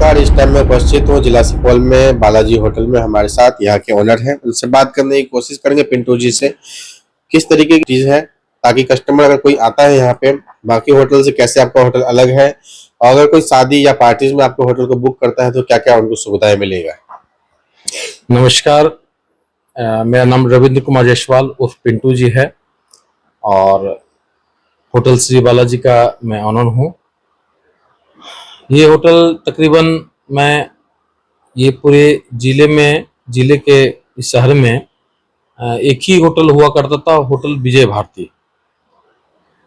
नमस्कार। इस टाइम में उपस्थित हूँ जिला सुपौल में बालाजी होटल में। हमारे साथ यहाँ के ओनर हैं, उनसे बात करने की कोशिश करेंगे पिंटू जी से, किस तरीके की चीज है ताकि कस्टमर अगर कोई आता है यहाँ पे बाकी होटल से कैसे आपका होटल अलग है, और अगर कोई शादी या पार्टीज में आपके होटल को बुक करता है तो क्या क्या उनको सुविधाएं मिलेगा। नमस्कार। मेरा नाम रविंद्र कुमार जायसवाल उर्फ पिंटू जी है और होटल श्री बालाजी का मैं ऑनर हूँ। ये होटल तकरीबन मैं ये पूरे जिले के इस शहर में एक ही होटल हुआ करता था, होटल विजय भारती।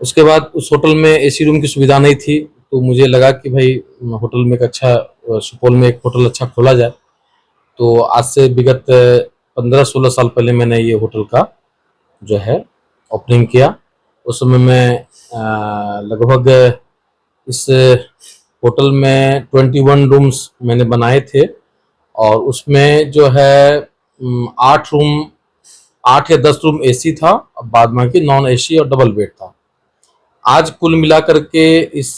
उसके बाद उस होटल में एसी रूम की सुविधा नहीं थी, तो मुझे लगा कि भाई होटल में एक अच्छा सुपौल में एक होटल अच्छा खोला जाए। तो आज से विगत 15-16 साल पहले मैंने ये होटल का जो है ओपनिंग किया। उस समय मैं लगभग इस होटल में 21 रूम्स मैंने बनाए थे और उसमें जो है 8 या 10 रूम एसी था, बाद बाकी नॉन एसी और डबल बेड था। आज कुल मिलाकर के इस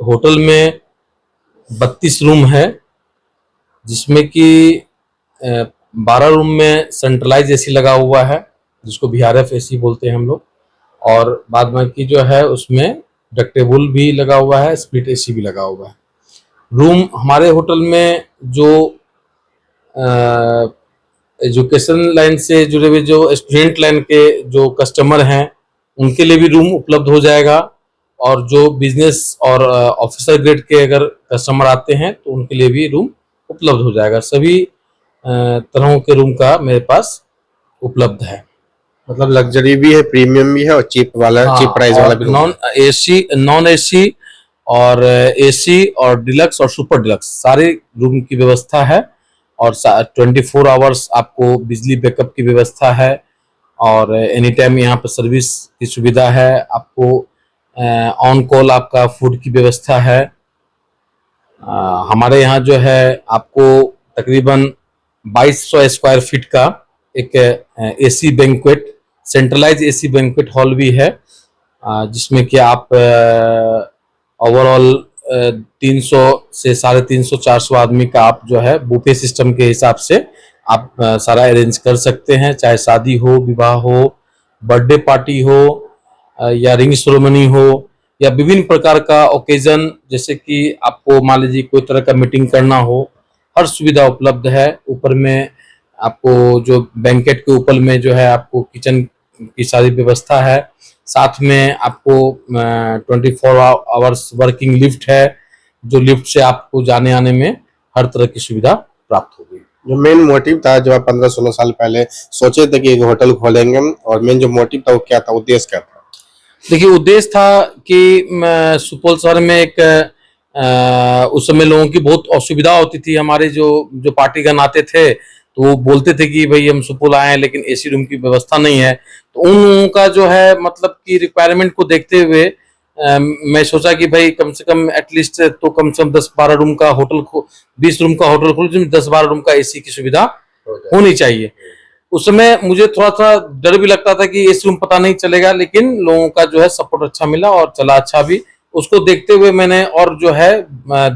होटल में 32 रूम है, जिसमें कि 12 रूम में सेंट्रलाइज एसी लगा हुआ है जिसको VRF एसी बोलते हैं हम लोग, और बाद बाकी जो है उसमें डक्टेबल भी लगा हुआ है, स्प्लिट एसी भी लगा हुआ है। रूम हमारे होटल में जो एजुकेशन लाइन से जुड़े हुए जो स्टूडेंट लाइन के जो कस्टमर हैं उनके लिए भी रूम उपलब्ध हो जाएगा, और जो बिजनेस और ऑफिसर ग्रेड के अगर कस्टमर आते हैं तो उनके लिए भी रूम उपलब्ध हो जाएगा। सभी तरहों के रूम का मेरे पास उपलब्ध है। मतलब लग्जरी भी है, प्रीमियम भी है और चीप प्राइस वाला भी नॉन एसी और एसी और डिलक्स और सुपर डिलक्स सारे रूम की व्यवस्था है, और 24 आवर्स आपको बिजली बैकअप की व्यवस्था है, और एनी टाइम यहाँ पर सर्विस की सुविधा है। आपको ऑन कॉल आपका फूड की व्यवस्था है। हमारे यहाँ जो है आपको तकरीबन 2200 स्क्वायर फीट का एक AC banquet centralize AC banquet hall भी है, जिसमें कि आप ओवरऑल 300 से 350-400 आदमी का आप जो है बुफे सिस्टम के हिसाब से आप सारा अरेंज कर सकते हैं, चाहे शादी हो, विवाह हो, बर्थडे पार्टी हो या रिंग सेरेमनी हो या विभिन्न प्रकार का ओकेजन, जैसे कि आपको मान लीजिए कोई तरह का मीटिंग करना हो, हर सुविधा उपलब्ध है। ऊपर में आपको जो बैंकेट के ऊपर में जो है आपको किचन की सारी व्यवस्था है, साथ में आपको 24 आवर्स वर्किंग लिफ्ट है, जो लिफ्ट से आपको जाने आने में हर तरह की सुविधा प्राप्त होगी। जो मेन मोटिव था, जो आप 15-16 साल पहले सोचे थे कि एक होटल खोलेंगे, और मेन जो मोटिव था वो क्या था, उद्देश्य क्या था? देखिए, उद्देश्य था कि सुपौल शहर में एक उस समय लोगों की बहुत असुविधा होती थी। हमारे जो पार्टीगण आते थे तो वो बोलते थे कि भाई हम सुपौल आए हैं लेकिन एसी रूम की व्यवस्था नहीं है। तो उन लोगों का जो है मतलब कि रिक्वायरमेंट को देखते हुए मैं सोचा कि भाई कम से कम एटलीस्ट तो कम से कम 10-12 रूम का होटल 20 रूम का होटल खोल, जिसमें 10-12 रूम का एसी की सुविधा होनी चाहिए। उस समय मुझे थोड़ा सा डर भी लगता था कि एसी रूम पता नहीं चलेगा, लेकिन लोगों का जो है सपोर्ट अच्छा मिला और चला अच्छा भी। उसको देखते हुए मैंने और जो है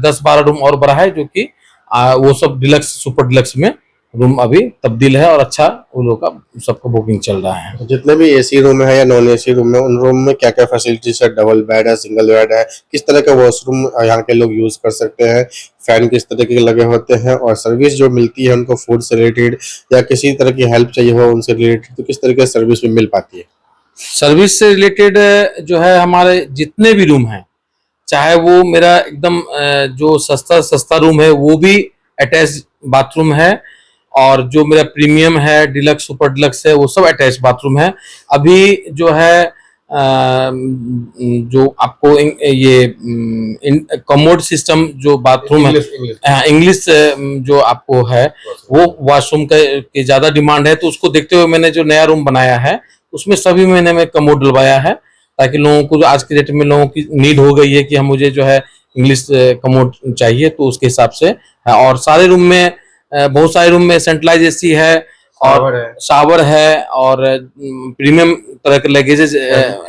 10-12 रूम और बढ़ा है, जो कि वो सब डिलक्स सुपर डिलक्स में रूम अभी तब्दील है और अच्छा उन लोगों का सबका बुकिंग चल रहा है। जितने भी एसी रूम है या नॉन एसी रूम है, उन रूम में क्या क्या फैसिलिटीज है? डबल बेड है, सिंगल बेड है, किस तरह के वॉशरूम यहाँ के लोग यूज कर सकते हैं, फैन किस तरह के लगे होते हैं, और सर्विस जो मिलती है उनको फूड से रिलेटेड या किसी तरह की हेल्प चाहिए हो उनसे रिलेटेड, तो किस तरह की सर्विस में मिल पाती है? सर्विस से रिलेटेड जो है हमारे जितने भी रूम हैं, चाहे वो मेरा एकदम जो सस्ता रूम है वो भी अटैच बाथरूम है, और जो मेरा प्रीमियम है, डिलक्स सुपर डिलक्स है, वो सब अटैच बाथरूम है। अभी जो है जो आपको ये कमोड सिस्टम जो बाथरूम है, इंग्लिश जो आपको है वो वॉशरूम के ज्यादा डिमांड है, तो उसको देखते हुए मैंने जो नया रूम बनाया है उसमें सभी मैं कमोड डलवाया है, ताकि लोगों को आज के डेट में लोगों की नीड हो गई है कि हम मुझे जो है इंग्लिश कमोड चाहिए, तो उसके हिसाब से। और सारे रूम में बहुत सारे रूम में सेंट्रलाइज एसी है और शावर है और प्रीमियम तरह के लगेजेस,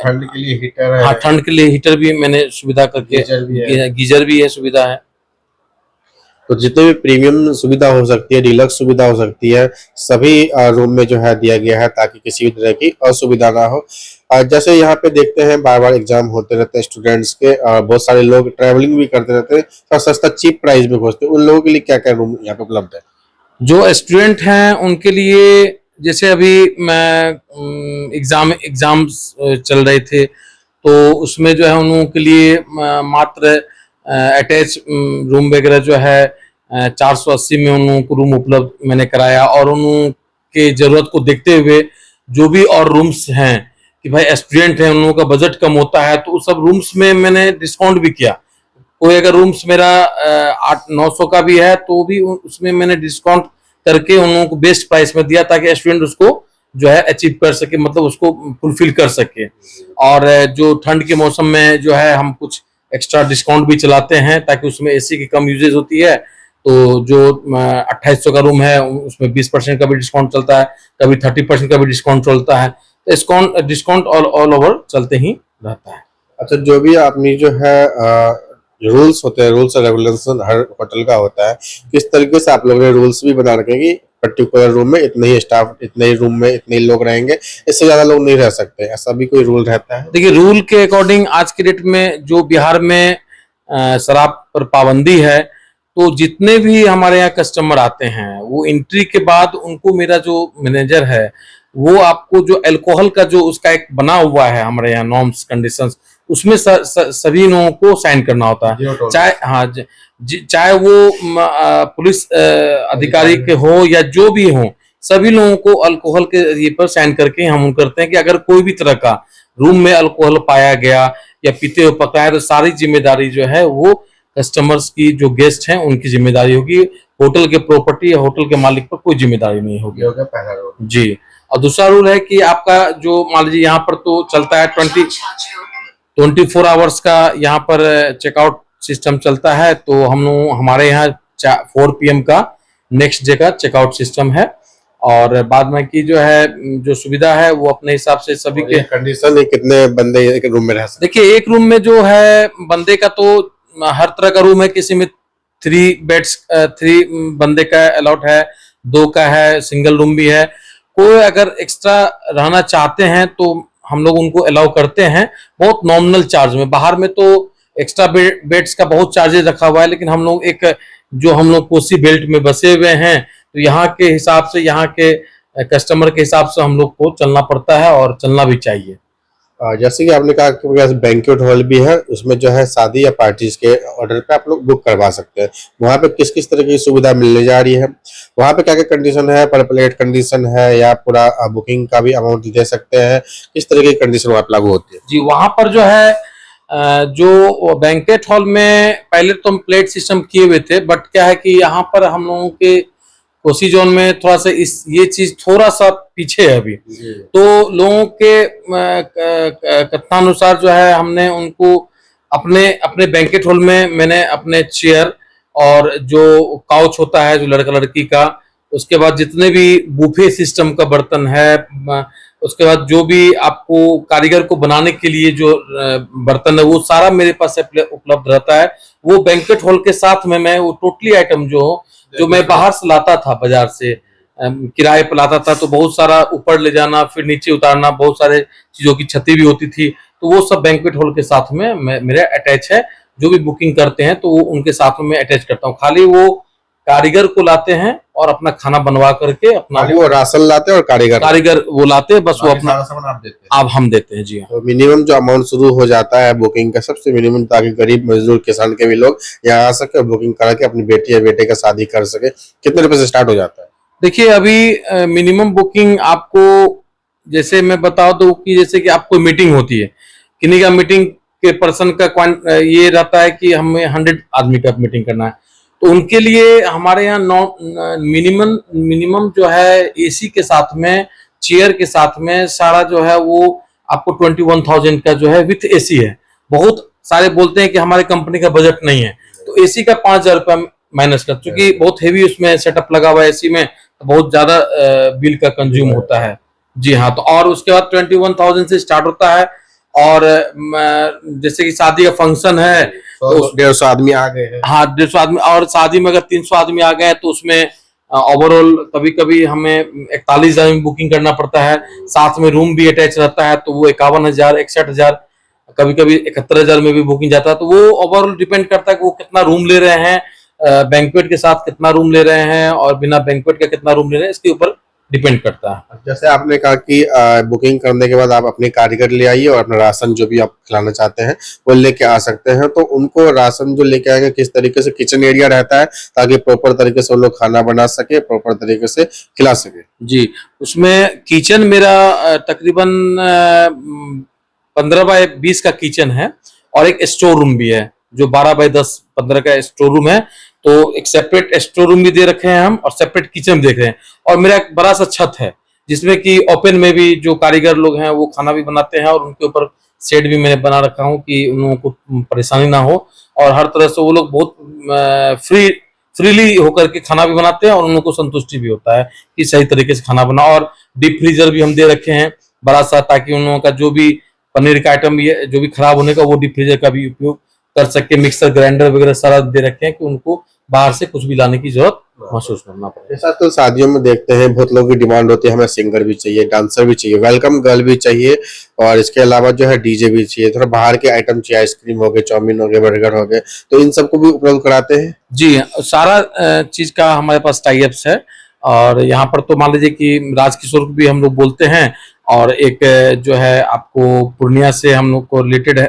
ठंड के लिए हीटर है। हाँ, ठंड के लिए हीटर भी मैंने सुविधा करके, गीजर भी है सुविधा है। तो जितने भी प्रीमियम सुविधा हो सकती है, डीलक्स सुविधा हो सकती है, सभी रूम में जो है दिया गया है ताकि किसी भी तरह की असुविधा ना हो। जैसे यहाँ पे देखते हैं बार-बार एग्जाम होते रहते हैं स्टूडेंट्स के, बहुत सारे लोग ट्रैवलिंग भी करते रहते हैं और सस्ता चीप प्राइस में खोजते हैं, उन लोगों के लिए क्या-क्या रूम यहाँ पे उपलब्ध है? जो स्टूडेंट हैं उनके लिए, जैसे अभी मैं एग्जाम्स चल रहे थे, तो उसमें जो है उन लोगों के लिए मात्र अटैच रूम वगैरह जो है 480 में उन लोगों को रूम उपलब्ध मैंने कराया। और उन लोगों के ज़रूरत को देखते हुए जो भी और रूम्स हैं कि भाई स्टूडेंट हैं, उन लोगों का बजट कम होता है, तो उस सब रूम्स में मैंने डिस्काउंट भी किया। कोई अगर रूम्स मेरा 800-900 का भी है तो भी उसमें मैंने डिस्काउंट करके उन लोगों को बेस्ट प्राइस में दिया ताकि स्टूडेंट उसको जो है अचीव कर सके, मतलब उसको फुलफिल कर सके। और जो ठंड के मौसम में जो है हम कुछ एक्स्ट्रा डिस्काउंट भी चलाते हैं ताकि उसमें एसी की कम यूजेज होती है। तो जो 2800 का रूम है उसमें 20% का भी डिस्काउंट चलता है, कभी 30% का भी डिस्काउंट चलता है। तो डिस्काउंट ऑल ओवर चलते ही रहता है। अच्छा, जो भी आपने जो है रूल्स होते हैं, रूल्स और रेगुलेशन हर होटल का होता है, किस तरीके से आप लोगों ने रूल्स भी बना रखे हैं कि पर्टिकुलर रूम में इतने ही स्टाफ, इतने ही रूम में इतने ही लोग रहेंगे, इससे ज्यादा लोग नहीं रह सकते, ऐसा भी कोई रूल रहता है? देखिए, रूल के अकॉर्डिंग आज के डेट में जो बिहार में शराब पर पाबंदी है, तो जितने भी हमारे यहाँ कस्टमर आते हैं वो एंट्री के बाद उनको मेरा जो मैनेजर है वो आपको जो अल्कोहल का जो उसका एक बना हुआ है हमारे यहाँ नॉर्म्स कंडीशंस, उसमें सभी लोगों को साइन करना होता है। चाहे चाहे वो पुलिस अधिकारी के हो या जो भी हो, सभी लोगों को अल्कोहल के ये पर साइन करके हम करते हैं कि अगर कोई भी तरह का रूम में अल्कोहल पाया गया या पीते हुए पकड़ा है तो सारी जिम्मेदारी जो है वो कस्टमर्स की, जो गेस्ट हैं उनकी जिम्मेदारी होगी। होटल के प्रॉपर्टी या होटल के मालिक पर कोई जिम्मेदारी नहीं होगी। ये हो गया पहला रूल जी। और दूसरा रूल है कि आपका जो मान लीजिए यहाँ पर तो चलता है 24 आवर्स का यहाँ पर चेकआउट सिस्टम चलता है। तो हम लोग हमारे यहाँ 4 PM का नेक्स्ट डे का चेकआउट सिस्टम है। और बाद में की जो है जो सुविधा है वो अपने हिसाब से सभी के कंडीशन है, कितने बंदे एक रूम में रह सकते? देखिए, एक रूम में जो है बंदे का तो हर तरह का रूम है, किसी में 3 बंदे का अलाउड है, 2 का है, सिंगल रूम भी है। कोई अगर एक्स्ट्रा रहना चाहते हैं तो हम लोग उनको अलाउ करते हैं, बहुत नॉमिनल चार्ज में। बाहर में तो एक्स्ट्रा बेड्स का बहुत चार्जेस रखा हुआ है, लेकिन हम लोग जो हम लोग कोसी बेल्ट में बसे हुए हैं तो यहाँ के हिसाब से, यहाँ के कस्टमर के हिसाब से हम लोग को चलना पड़ता है और चलना भी चाहिए। जैसे कि आपने कहा कि आपके बैंक्वेट हॉल भी है, उसमें जो है शादी या पार्टीज के ऑर्डर पे आप लोग बुक करवा सकते हैं। वहाँ पे किस किस तरह की सुविधा मिलने जा रही है, वहाँ पे क्या क्या कंडीशन है, पर प्लेट कंडीशन है या पूरा बुकिंग का भी अमाउंट दे सकते हैं, किस तरह की कंडीशन वहाँ पे लागू होती है? जी, वहाँ पर जो है जो बैंकेट हॉल में पहले तो हम प्लेट सिस्टम किए हुए थे, बट क्या है कि यहाँ पर हम लोगों के कोसी जोन में थोड़ा सा ये चीज थोड़ा सा पीछे है अभी। तो लोगों के कथनानुसार जो है हमने उनको अपने अपने बैंकेट हॉल में मैंने अपने चेयर और जो काउच होता है जो लड़का लड़की का, उसके बाद जितने भी बुफे सिस्टम का बर्तन है, उसके बाद जो भी आपको कारीगर को बनाने के लिए जो बर्तन है वो सारा मेरे पास उपलब्ध रहता है। वो बैंकेट हॉल के साथ में मैं वो टोटली आइटम जो मैं बाहर से लाता था, बाजार से किराए पर लाता था, तो बहुत सारा ऊपर ले जाना फिर नीचे उतारना, बहुत सारे चीजों की क्षति भी होती थी। तो वो सब बैंक्वेट हॉल के साथ में मेरे अटैच है। जो भी बुकिंग करते हैं तो वो उनके साथ में मैं अटैच करता हूँ। खाली वो कारीगर को लाते हैं और अपना खाना बनवा करके अपना वो राशन लाते हैं और कारीगर वो लाते हैं, बस वो अपना सामान आप देते हैं? आप हम देते हैं जी। तो मिनिमम जो अमाउंट शुरू हो जाता है बुकिंग का, सबसे मिनिमम, ताकि गरीब मजदूर किसान के भी लोग यहाँ आ सके और बुकिंग करा के अपनी बेटी या बेटे का शादी कर सके, कितने रुपए से स्टार्ट हो जाता है? देखिए, अभी मिनिमम बुकिंग आपको जैसे मैं बता दूं कि जैसे कि आपको मीटिंग होती है, किन्हीं का मीटिंग के पर्सन का ये रहता है कि हमें 100 आदमी का मीटिंग करना है, तो उनके लिए हमारे यहाँ मिनिमम जो है एसी के साथ में, चेयर के साथ में सारा जो है वो आपको 21,000 का जो है विथ एसी है। बहुत सारे बोलते हैं कि हमारे कंपनी का बजट नहीं है, तो एसी का 5,000 रुपया माइनस कर, चूंकि बहुत हेवी उसमें सेटअप लगा हुआ है एसी में, तो बहुत ज्यादा बिल का कंज्यूम होता है। जी हाँ। तो और उसके बाद 21,000 से स्टार्ट होता है। और जैसे कि शादी का फंक्शन है तो 150 आदमी आ गए हैं। हाँ, 150 आदमी, और शादी में अगर 300 आदमी आ गए तो उसमें ओवरऑल कभी कभी हमें 41 आदमी बुकिंग करना पड़ता है। साथ में रूम भी अटैच रहता है, तो वो 51,000, 61,000, कभी कभी 71,000 में भी बुकिंग जाता है। तो वो ओवरऑल डिपेंड करता है कि वो कितना रूम ले रहे हैं, बैंक्वेट के साथ कितना रूम ले रहे हैं और बिना बैंक्वेट का कितना रूम ले रहे हैं, इसके ऊपर डिपेंड करता है। जैसे आपने कहा कि बुकिंग करने के बाद आप अपने कारीगर ले आइए और अपना राशन जो भी आप खिलाना चाहते हैं वो लेके आ सकते हैं। तो उनको राशन जो लेके आएंगे किस तरीके से किचन एरिया रहता है ताकि प्रॉपर तरीके से वो लोग खाना बना सके, प्रॉपर तरीके से खिला सके? जी, उसमें किचन मेरा तकरीबन 15 बाय 20 का किचन है और एक स्टोर रूम भी है जो 12 बाय 10, 15 का स्टोर रूम है। तो एक सेपरेट स्टोर रूम भी दे रखे हैं हम और सेपरेट किचन भी देख रहे हैं। और मेरा एक बड़ा सा छत है जिसमें कि ओपन में भी जो कारीगर लोग हैं वो खाना भी बनाते हैं और उनके ऊपर शेड भी मैंने बना रखा हूँ कि उन लोगों को परेशानी ना हो। और हर तरह से वो लोग बहुत फ्रीली होकर के खाना भी बनाते हैं और उन लोगों को संतुष्टि भी होता है कि सही तरीके से खाना बना। और डीप फ्रीजर भी हम दे रखे हैं बड़ा सा, ताकि उन लोगों का जो भी पनीर का आइटम जो भी खराब होने का वो डीप फ्रीजर का भी उपयोग कर सके। मिक्सर ग्राइंडर वगैरह सारा दे रखे हैं कि उनको बाहर से कुछ भी लाने की जरूरत महसूस करना पड़े। जैसा तो शादियों में देखते हैं बहुत लोगों की डिमांड होती है हमें सिंगर भी चाहिए, डांसर भी चाहिए, वेलकम गर्ल भी चाहिए और इसके अलावा जो है डीजे भी चाहिए, थोड़ा बाहर के आइटम चाहिए, आइसक्रीम हो गए, चाउमीन हो गए, बर्गर हो गए, तो इन सबको भी उपलब्ध कराते हैं? जी, सारा चीज का हमारे पास टाई अप्स है। और यहाँ पर तो मान लीजिए कि राजकिशोर को भी हम लोग बोलते हैं और एक जो है आपको पूर्णिया से हम लोग को रिलेटेड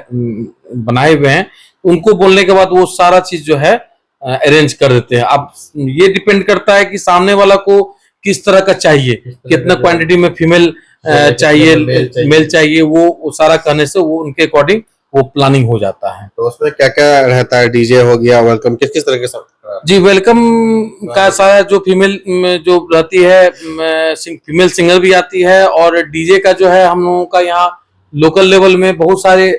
बनाए हुए हैं, उनको बोलने के बाद वो सारा चीज जो है अरेंज कर देते हैं। अब ये डिपेंड करता है कि सामने वाला को किस तरह का चाहिए, कितना क्वांटिटी में फीमेल चाहिए, मेल चाहिए, वो सारा करने से वो उनके अकॉर्डिंग वो प्लानिंग हो जाता है। तो उसमें क्या क्या रहता है? डीजे हो गया, वेलकम किस किस तरह के सब? जी, वेलकम का सारा जो फीमेल जो रहती है, फीमेल सिंगर भी आती है। और डीजे का जो है हम लोगों का यहाँ लोकल लेवल में बहुत सारे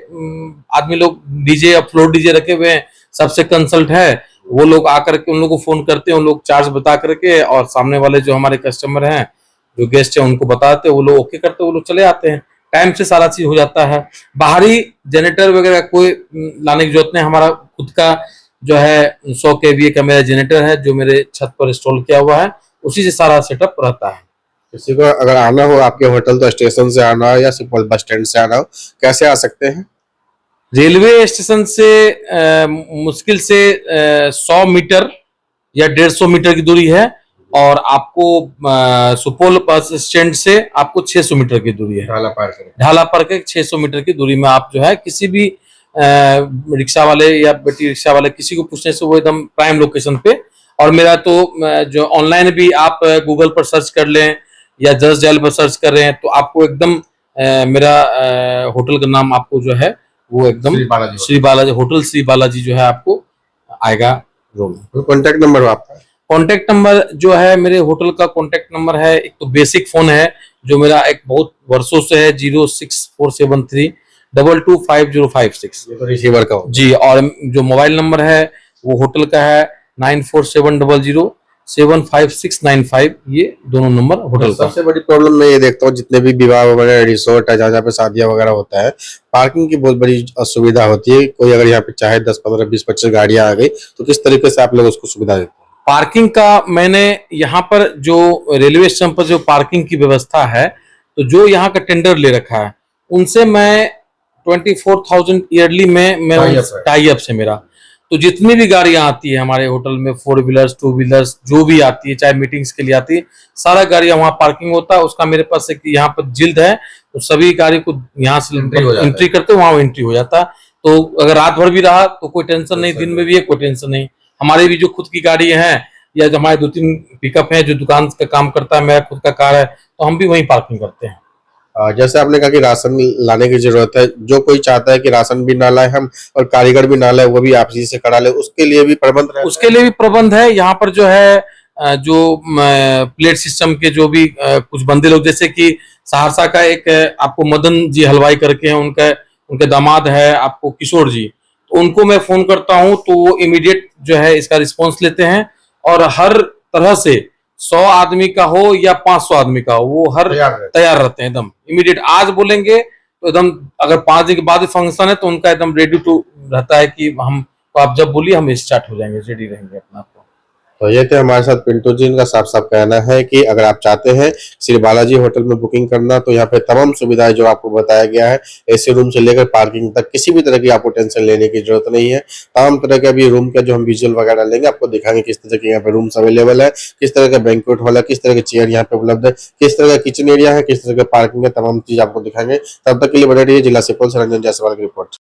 आदमी लोग डीजे या फ्लोर डीजे रखे हुए हैं, सबसे कंसल्ट है। वो लोग आकर के उन लोग को फोन करते हैं, उन लोग चार्ज बता करके और सामने वाले जो हमारे कस्टमर हैं, जो गेस्ट हैं, उनको बताते हैं, वो लोग ओके करते हैं, वो लोग चले आते हैं। टाइम से सारा चीज हो जाता है। बाहरी जनरेटर वगैरह कोई लाने की जरूरत नहीं, हमारा खुद का जो है 100 kVA का मेरा जनरेटर है जो मेरे छत पर इंस्टॉल किया हुआ है, उसी से सारा सेटअप रहता है। किसी को अगर आना हो आपके होटल तो स्टेशन से आना हो या सिंपल बस स्टैंड से आना हो, कैसे आ सकते हैं? रेलवे स्टेशन से मुश्किल से 100 मीटर या 150 मीटर की दूरी है। और आपको सुपौल बस स्टैंड से आपको 600 मीटर की दूरी है। ढाला पार के 600 मीटर की दूरी में आप जो है किसी भी रिक्शा वाले या बैटरी रिक्शा वाले किसी को पूछने से वो एकदम प्राइम लोकेशन पे। और मेरा तो जो ऑनलाइन भी आप गूगल पर सर्च कर लें या जस्ट डायल पर सर्च कर रहे हैं तो आपको एकदम मेरा होटल का नाम आपको जो है वो एकदम श्री बालाजी होटल श्री बालाजी जो है आपको आएगा रूम। कॉन्टेक्ट नंबर आपका? कॉन्टेक्ट नंबर जो है मेरे होटल का कॉन्टेक्ट नंबर है, एक तो बेसिक फोन है जो मेरा एक बहुत वर्षों से है, 06473225056 ये तो रिसीवर का हो जी। और जो मोबाइल नंबर है वो होटल का है 9470075695, ये दोनों नंबर होटल का। सबसे बड़ी प्रॉब्लम मैं ये देखता हूँ जितने भी विवाह वगैरह रिसोर्ट है जहाँ पे शादियां वगैरह होता है, पार्किंग की बहुत बड़ी असुविधा होती है। कोई अगर यहाँ पे चाहे 10, 15, 20, 25 गाड़ियां आ गई तो किस तरीके से आप लोग उसको सुविधा देते हैं? पार्किंग का मैंने यहाँ पर जो रेलवे स्टेशन पर जो पार्किंग की व्यवस्था है, तो जो यहाँ का टेंडर ले रखा है उनसे मैं 24,000 ईयरली में मैं टाई अप से मेरा। तो जितनी भी गाड़ियां आती है हमारे होटल में, 4 व्हीलर्स 2 व्हीलर्स जो भी आती है, चाहे मीटिंग्स के लिए आती है, सारा गाड़ियां वहाँ पार्किंग होता है। उसका मेरे पास एक यहाँ पर जिल्द है, तो सभी गाड़ी को यहाँ से एंट्री करते वहाँ एंट्री हो जाता है। तो अगर रात भर भी रहा तो कोई टेंशन नहीं, दिन में भी है कोई टेंशन नहीं। हमारे भी जो खुद की गाड़ी है या जो हमारे 2-3 पिकअप है जो दुकान का काम करता है, मेरा खुद का कार है, तो हम भी वहीं पार्किंग करते हैं। जैसे आपने कहा कि राशन लाने की जरूरत है, जो कोई चाहता है कि राशन भी ना लाए हम और कारीगर भी ना लाए, वो भी आप जी से करा ले, उसके लिए भी प्रबंध रहता है? उसके लिए भी प्रबंध है। यहाँ पर जो है जो प्लेट सिस्टम के जो भी कुछ बंदे लोग, जैसे कि सहरसा का एक आपको मदन जी हलवाई करके हैं, उनके दामाद है आपको किशोर जी, तो उनको मैं फोन करता हूँ तो वो इमीडिएट जो है इसका रिस्पॉन्स लेते हैं। और हर तरह से 100 आदमी का हो या 500 आदमी का हो, वो हर तैयार रहते हैं एकदम इमीडिएट। आज बोलेंगे तो एकदम, अगर 5 दिन के बाद फंक्शन है तो उनका एकदम रेडी टू रहता है कि हम तो आप जब बोलिए हम स्टार्ट हो जाएंगे, रेडी रहेंगे अपना आपको। तो ये थे हमारे साथ पिंटू जी। इनका साफ साफ कहना है कि अगर आप चाहते हैं श्री बालाजी होटल में बुकिंग करना तो यहाँ पे तमाम सुविधाएं जो आपको बताया गया है, एसी रूम से लेकर पार्किंग तक, किसी भी तरह की आपको टेंशन लेने की जरूरत नहीं है। तमाम तरह के अभी रूम का जो हम विजुअल वगैरह लेंगे आपको दिखाएंगे किस तरह के यहाँ पे रूम्स अवेलेबल है, किस तरह का बैंक्वेट हॉल है, किस तरह के चेयर यहाँ पे उपलब्ध है, किस तरह का किचन एरिया है, किस तरह का पार्किंग है, तमाम चीज आपको दिखाएंगे। तब तक के लिए बने रहिए। जिला सुपौल से रंजन जायसवाल की रिपोर्ट।